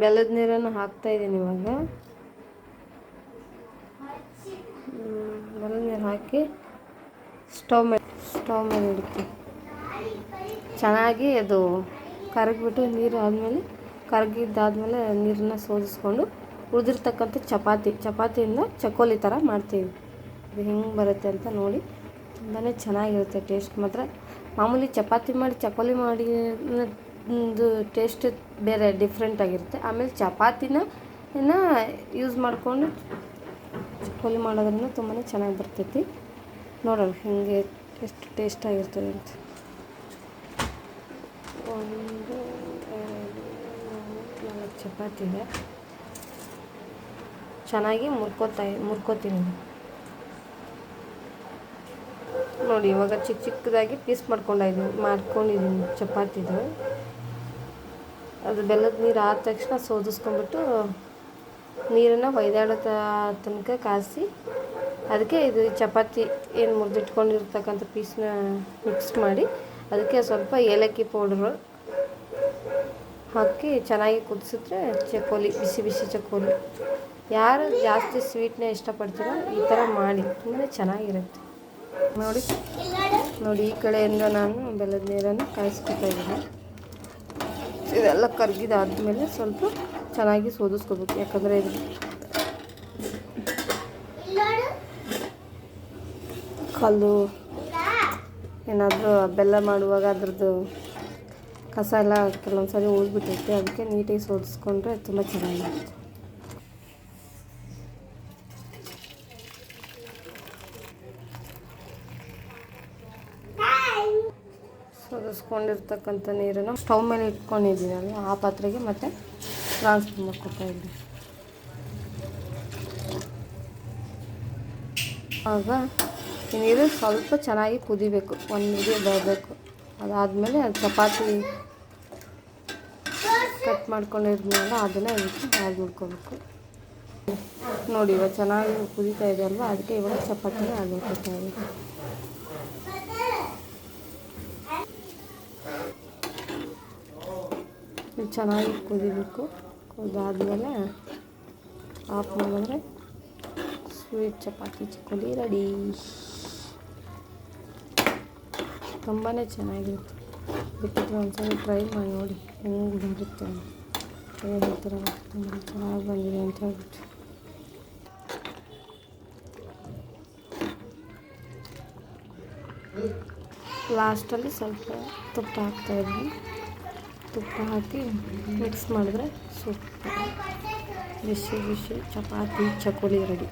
ಬೆಲ್ಲದ ನೀರನ್ನು ಹಾಕ್ತಾಯಿದ್ದೀನಿ ಇವಾಗ. ಬೆಲ್ಲದ ನೀರು ಹಾಕಿ ಸ್ಟವ್ ಮೇಲೆ ಇಡ್ತೀನಿ. ಚೆನ್ನಾಗಿ ಅದು ಕರಗಿಬಿಟ್ಟು ನೀರು ಆದಮೇಲೆ ಕರಗಿದ್ದಾದಮೇಲೆ ನೀರನ್ನ ಸೋದಿಸ್ಕೊಂಡು ಉಳಿದಿರ್ತಕ್ಕಂಥ ಚಪಾತಿಯಿಂದ ಚಕೋಲಿ ಥರ ಮಾಡ್ತೀವಿ. ಅದು ಹೆಂಗೆ ಬರುತ್ತೆ ಅಂತ ನೋಡಿ. ತುಂಬಾ ಚೆನ್ನಾಗಿರುತ್ತೆ. ಟೇಸ್ಟ್ ಮಾತ್ರ ಮಾಮೂಲಿ ಚಪಾತಿ ಮಾಡಿ ಚಕೋಲಿ ಮಾಡಿ ಒಂದು ಟೇಸ್ಟ್ ಬೇರೆ ಡಿಫ್ರೆಂಟಾಗಿರುತ್ತೆ. ಆಮೇಲೆ ಚಪಾತಿನ ಯೂಸ್ ಮಾಡಿಕೊಂಡು ಚಕೋಲಿ ಮಾಡೋದ್ರಿಂದ ತುಂಬಾ ಚೆನ್ನಾಗಿ ಬರ್ತೈತಿ. ನೋಡೋಣ ಹೇಗೆ ಎಷ್ಟು ಟೇಸ್ಟಾಗಿರ್ತದೆ ಅಂತ. 1 2 3 4 ಚಪಾತಿ ಇದೆ. ಚೆನ್ನಾಗಿ ಮುರ್ಕೋತೀನಿ ನೋಡಿ. ಇವಾಗ ಚಿಕ್ಕದಾಗಿ ಪೀಸ್ ಮಾಡ್ಕೊಂಡಿದ್ದೀನಿ ಚಪಾತಿದು. ಅದು ಬೆಲ್ಲದ ನೀರು ಆದ ತಕ್ಷಣ ಸೋದಿಸ್ಕೊಂಡ್ಬಿಟ್ಟು ನೀರನ್ನು ಹೊಯ್ದಾಡೋ ತನಕ ಕಾಯಿಸಿ ಅದಕ್ಕೆ ಇದು ಚಪಾತಿ ಏನು ಮುರಿದಿಟ್ಕೊಂಡಿರ್ತಕ್ಕಂಥ ಪೀಸ್ನ ಮಿಕ್ಸ್ ಮಾಡಿ ಅದಕ್ಕೆ ಸ್ವಲ್ಪ ಏಲಕ್ಕಿ ಪೌಡ್ರು ಹಾಕಿ ಚೆನ್ನಾಗಿ ಕುದಿಸಿದ್ರೆ ಚಕೋಲಿ, ಬಿಸಿ ಬಿಸಿ ಚಕೋಲಿ. ಯಾರು ಜಾಸ್ತಿ ಸ್ವೀಟ್ನ ಇಷ್ಟಪಡ್ತೀರೋ ಈ ಥರ ಮಾಡಿ, ತುಂಬಾ ಚೆನ್ನಾಗಿರುತ್ತೆ. ನೋಡಿ ಈ ಕಡೆಯಿಂದ ನಾನು ಬೆಲ್ಲದ ನೀರನ್ನು ಕಾಯಿಸ್ಕೊತಾ ಇದ್ದೀನಿ. ಇದೆಲ್ಲ ಕರಗಿದಾದ್ಮೇಲೆ ಸ್ವಲ್ಪ ಚೆನ್ನಾಗಿ ಸೋದಿಸ್ಕೋಬೇಕು. ಯಾಕಂದರೆ ಇದು ಕಲ್ಲು ಏನಾದರೂ ಬೆಲ್ಲ ಮಾಡುವಾಗ ಅದ್ರದ್ದು ಕಸ ಎಲ್ಲ ಕೆಲವೊಂದು ಸರಿ ಉಳಿದ್ಬಿಟ್ಟಿರುತ್ತೆ. ಅದಕ್ಕೆ ನೀಟಾಗಿ ಸೋದಿಸ್ಕೊಂಡ್ರೆ ತುಂಬ ಚೆನ್ನಾಗಿರುತ್ತೆ. ಸೋದಿಸ್ಕೊಂಡಿರ್ತಕ್ಕಂಥ ನೀರನ್ನು ಸ್ಟವ್ ಮೇಲೆ ಇಟ್ಕೊಂಡಿದ್ದೀನಲ್ಲ ಆ ಪಾತ್ರೆಗೆ ಮತ್ತೆ ಟ್ರಾನ್ಸ್ಫರ್ ಮಾಡ್ಕೊತಾ ಇದ್ದೀನಿ. ಆಗ ಈ ನೀರು ಸ್ವಲ್ಪ ಚೆನ್ನಾಗಿ ಕುದಿಬೇಕು, 1 ಉಡಿ ಬರಬೇಕು. ಅದಾದಮೇಲೆ ಅದು ಚಪಾತಿ ಕಟ್ ಮಾಡ್ಕೊಂಡಿದ್ಮೇಲೆ ಅದನ್ನು ಇದಕ್ಕೆ ಆ್ಯಡ್ ಮಾಡ್ಕೋಬೇಕು. ನೋಡಿ ಇವಾಗ ಚೆನ್ನಾಗಿ ಕುದೀತಾ ಇದೆ ಅಲ್ವಾ, ಅದಕ್ಕೆ ಇವಾಗ ಚಪಾತಿನ ಆ್ಯಡ್ ಮಾಡ್ಕೊತಾ ಇದ್ದೀನಿ. ಚೆನ್ನಾಗಿ ಕುದಿಬೇಕು. ಕುದಾದ್ಮೇಲೆ ಆಫ್ ಮಾಡಿದ್ರೆ ಸ್ವೀಟ್ ಚಕೋಲಿ ರೆಡಿ. ತುಂಬಾ ಚೆನ್ನಾಗಿರುತ್ತೆ. ಬೇಕಿದ್ರೆ ಒಂದ್ಸಲ ಟ್ರೈ ಮಾಡಿ ನೋಡಿ ಹೆಂಗೆ ಬರುತ್ತೆ ಅಂತ. ಹೇಳ್ತೀರಲ್ಲ ತುಂಬ ಚೆನ್ನಾಗಿ ಬಂದಿದೆ ಅಂತ ಹೇಳ್ಬಿಟ್ಟು. ಲಾಸ್ಟಲ್ಲಿ ಸ್ವಲ್ಪ ತುಪ್ಪ ಹಾಕ್ತಾಯಿದ್ದೀನಿ. ತುಪ್ಪ ಹಾಕಿ ಮಿಕ್ಸ್ ಮಾಡಿದ್ರೆ ಸೂಪರ್ ಬಿಸಿ ಬಿಸಿ ಚಪಾತಿ ಚಕೋಲಿ ರೆಡಿ.